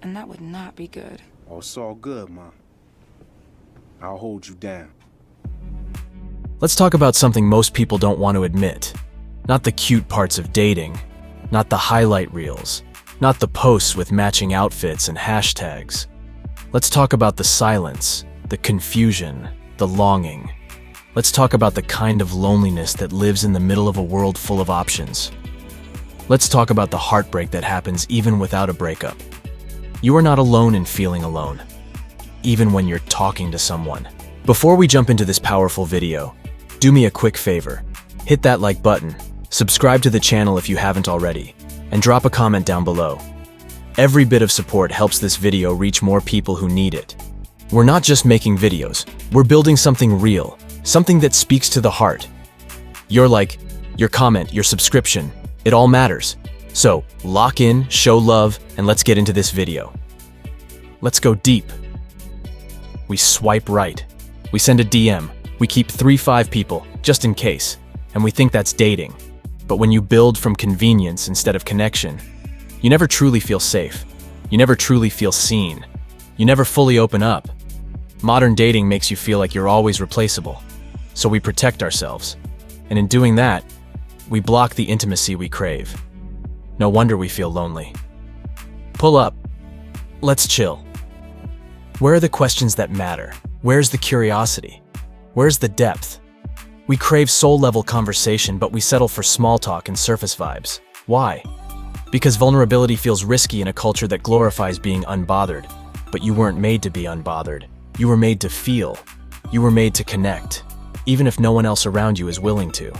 and that would not be good. Oh, it's all good, Mom. I'll hold you down. Let's talk about something most people don't want to admit. Not the cute parts of dating, not the highlight reels, not the posts with matching outfits and hashtags. Let's talk about the silence, the confusion, the longing. Let's talk about the kind of loneliness that lives in the middle of a world full of options. Let's talk about the heartbreak that happens even without a breakup. You are not alone in feeling alone, even when you're talking to someone. Before we jump into this powerful video, do me a quick favor. Hit that like button, subscribe to the channel if you haven't already, and drop a comment down below. Every bit of support helps this video reach more people who need it. We're not just making videos, we're building something real, something that speaks to the heart. Your like, your comment, your subscription, it all matters. So, lock in, show love, and let's get into this video. Let's go deep. We swipe right. We send a DM. We keep 3-5 people, just in case. And we think that's dating. But when you build from convenience instead of connection, you never truly feel safe. You never truly feel seen. You never fully open up. Modern dating makes you feel like you're always replaceable. So we protect ourselves. And in doing that, we block the intimacy we crave. No wonder we feel lonely. Pull up. Let's chill. Where are the questions that matter? Where's the curiosity? Where's the depth? We crave soul-level conversation, but we settle for small talk and surface vibes. Why? Because vulnerability feels risky in a culture that glorifies being unbothered. But you weren't made to be unbothered. You were made to feel. You were made to connect, even if no one else around you is willing to.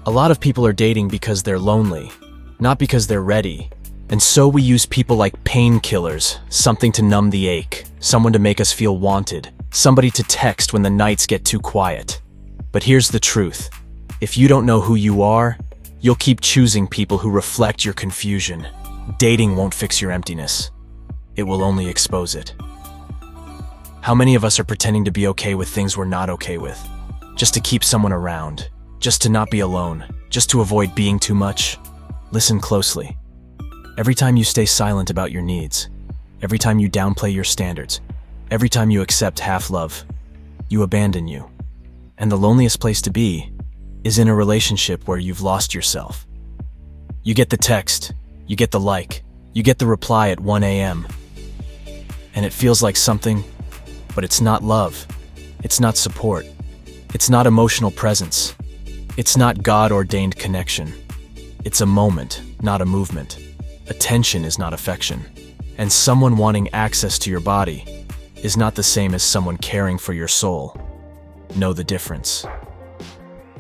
A lot of people are dating because they're lonely, not because they're ready. And so we use people like painkillers, something to numb the ache, someone to make us feel wanted, somebody to text when the nights get too quiet. But here's the truth. If you don't know who you are, you'll keep choosing people who reflect your confusion. Dating won't fix your emptiness. It will only expose it. How many of us are pretending to be okay with things we're not okay with? Just to keep someone around. Just to not be alone. Just to avoid being too much. Listen closely. Every time you stay silent about your needs, every time you downplay your standards, every time you accept half love, you abandon you. And the loneliest place to be is in a relationship where you've lost yourself. You get the text, you get the like, you get the reply at 1 a.m. And it feels like something, but it's not love. It's not support. It's not emotional presence. It's not God-ordained connection. It's a moment, not a movement. Attention is not affection. And someone wanting access to your body is not the same as someone caring for your soul. Know the difference.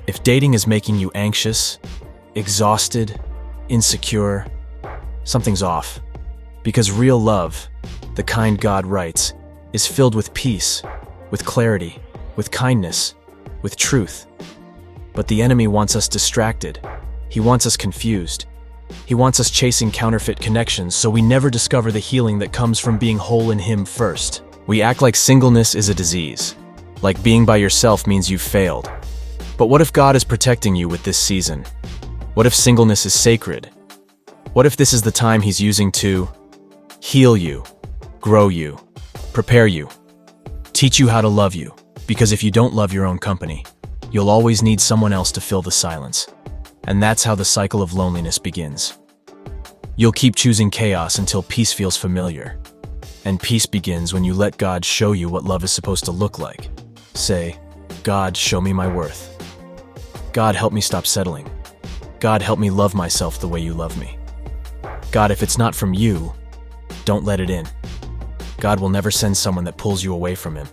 If dating is making you anxious, exhausted, insecure, something's off. Because real love, the kind God writes, is filled with peace, with clarity, with kindness, with truth. But the enemy wants us distracted. He wants us confused. He wants us chasing counterfeit connections, so we never discover the healing that comes from being whole in Him first. We act like singleness is a disease, like being by yourself means you've failed. But what if God is protecting you with this season? What if singleness is sacred? What if this is the time He's using to heal you, grow you, prepare you, teach you how to love you? Because if you don't love your own company, you'll always need someone else to fill the silence. And that's how the cycle of loneliness begins. You'll keep choosing chaos until peace feels familiar. And peace begins when you let God show you what love is supposed to look like. Say, God, show me my worth. God, help me stop settling. God, help me love myself the way you love me. God, if it's not from you, don't let it in. God will never send someone that pulls you away from Him.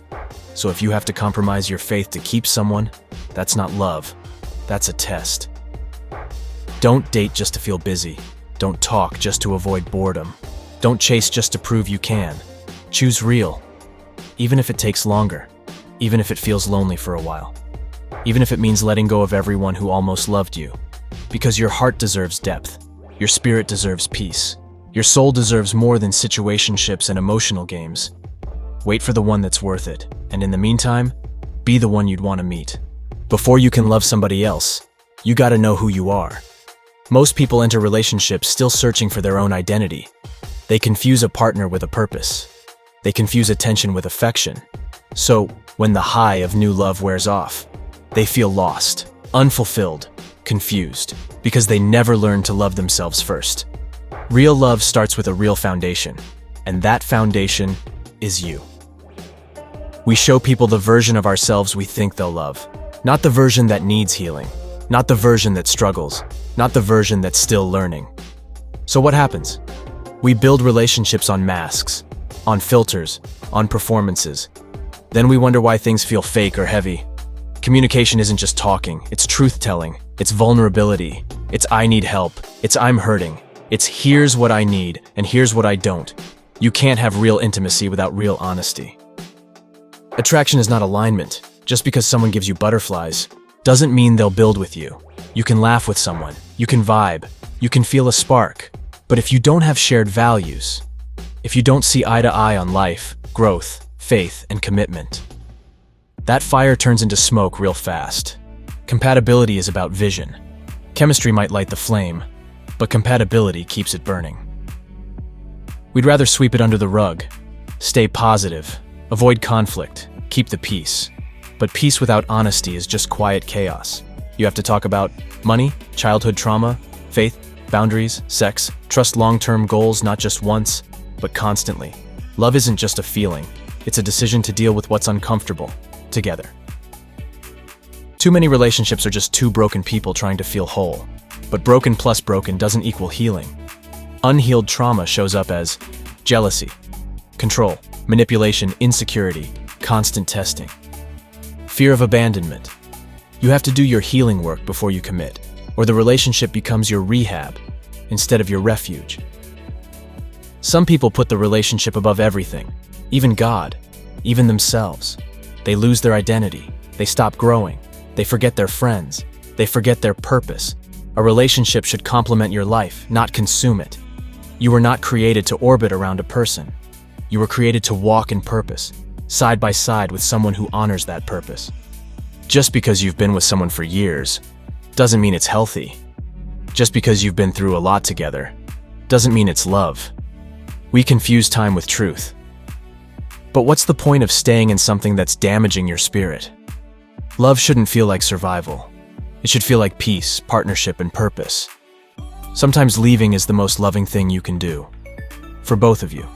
So if you have to compromise your faith to keep someone, that's not love. That's a test. Don't date just to feel busy. Don't talk just to avoid boredom. Don't chase just to prove you can. Choose real. Even if it takes longer. Even if it feels lonely for a while. Even if it means letting go of everyone who almost loved you. Because your heart deserves depth. Your spirit deserves peace. Your soul deserves more than situationships and emotional games. Wait for the one that's worth it. And in the meantime, be the one you'd want to meet. Before you can love somebody else, you gotta know who you are. Most people enter relationships still searching for their own identity. They confuse a partner with a purpose. They confuse attention with affection. So, when the high of new love wears off, they feel lost, unfulfilled, confused, because they never learned to love themselves first. Real love starts with a real foundation, and that foundation is you. We show people the version of ourselves we think they'll love, not the version that needs healing, not the version that struggles, not the version that's still learning. So what happens? We build relationships on masks, on filters, on performances. Then we wonder why things feel fake or heavy. Communication isn't just talking, it's truth-telling, it's vulnerability, it's I need help, it's I'm hurting, it's here's what I need and here's what I don't. You can't have real intimacy without real honesty. Attraction is not alignment. Just because someone gives you butterflies doesn't mean they'll build with you. You can laugh with someone, you can vibe, you can feel a spark. But if you don't have shared values, if you don't see eye to eye on life, growth, faith, and commitment, that fire turns into smoke real fast. Compatibility is about vision. Chemistry might light the flame, but compatibility keeps it burning. We'd rather sweep it under the rug, stay positive, avoid conflict, keep the peace. But peace without honesty is just quiet chaos. You have to talk about money, childhood trauma, faith, boundaries, sex, trust, long-term goals, not just once, but constantly. Love isn't just a feeling, it's a decision to deal with what's uncomfortable, together. Too many relationships are just two broken people trying to feel whole. But broken plus broken doesn't equal healing. Unhealed trauma shows up as jealousy, control, manipulation, insecurity, constant testing. Fear of abandonment. You have to do your healing work before you commit, or the relationship becomes your rehab instead of your refuge. Some people put the relationship above everything, even God, even themselves. They lose their identity, they stop growing, they forget their friends, they forget their purpose. A relationship should complement your life, not consume it. You were not created to orbit around a person. You were created to walk in purpose, side by side with someone who honors that purpose. Just because you've been with someone for years doesn't mean it's healthy. Just because you've been through a lot together doesn't mean it's love. We confuse time with truth. But what's the point of staying in something that's damaging your spirit? Love shouldn't feel like survival. It should feel like peace, partnership, and purpose. Sometimes leaving is the most loving thing you can do. For both of you.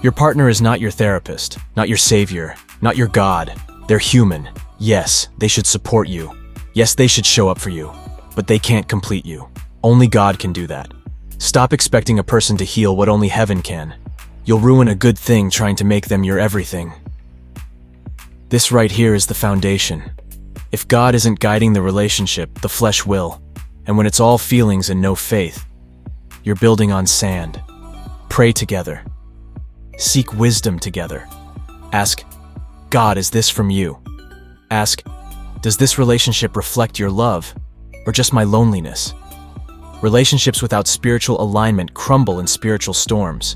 Your partner is not your therapist, not your savior, not your God. They're human. Yes, they should support you. Yes, they should show up for you. But they can't complete you. Only God can do that. Stop expecting a person to heal what only heaven can. You'll ruin a good thing trying to make them your everything. This right here is the foundation. If God isn't guiding the relationship, the flesh will. And when it's all feelings and no faith, you're building on sand. Pray together. Seek wisdom together. Ask, God, is this from you? Ask, does this relationship reflect your love or just my loneliness? Relationships without spiritual alignment crumble in spiritual storms.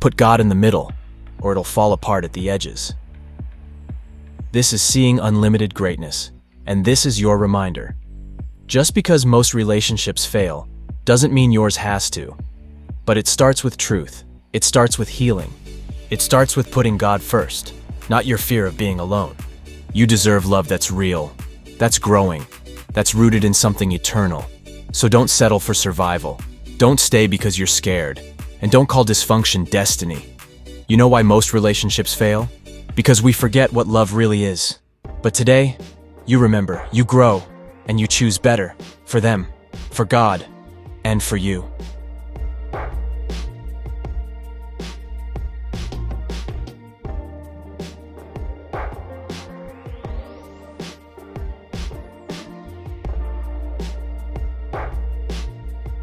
Put God in the middle, or it'll fall apart at the edges. This is Seeing Unlimited Greatness, and this is your reminder. Just because most relationships fail doesn't mean yours has to. But it starts with truth. It starts with healing. It starts with putting God first, not your fear of being alone. You deserve love that's real, that's growing, that's rooted in something eternal. So don't settle for survival. Don't stay because you're scared. And don't call dysfunction destiny. You know why most relationships fail? Because we forget what love really is. But today, you remember, you grow, and you choose better for them, for God, and for you.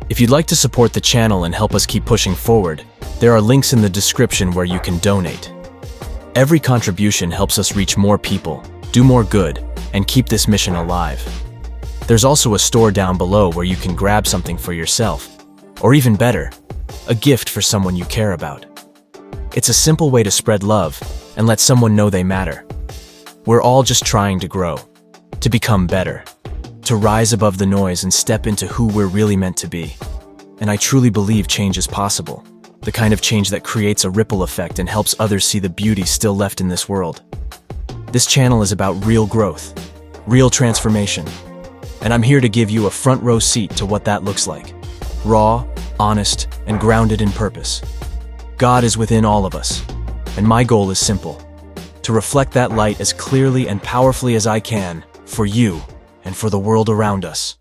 If you'd like to support the channel and help us keep pushing forward, there are links in the description where you can donate. Every contribution helps us reach more people, do more good, and keep this mission alive. There's also a store down below where you can grab something for yourself, or even better, a gift for someone you care about. It's a simple way to spread love and let someone know they matter. We're all just trying to grow, to become better, to rise above the noise and step into who we're really meant to be. And I truly believe change is possible. The kind of change that creates a ripple effect and helps others see the beauty still left in this world. This channel is about real growth, real transformation, and I'm here to give you a front row seat to what that looks like. Raw, honest, and grounded in purpose. God is within all of us, and my goal is simple: to reflect that light as clearly and powerfully as I can, for you and for the world around us.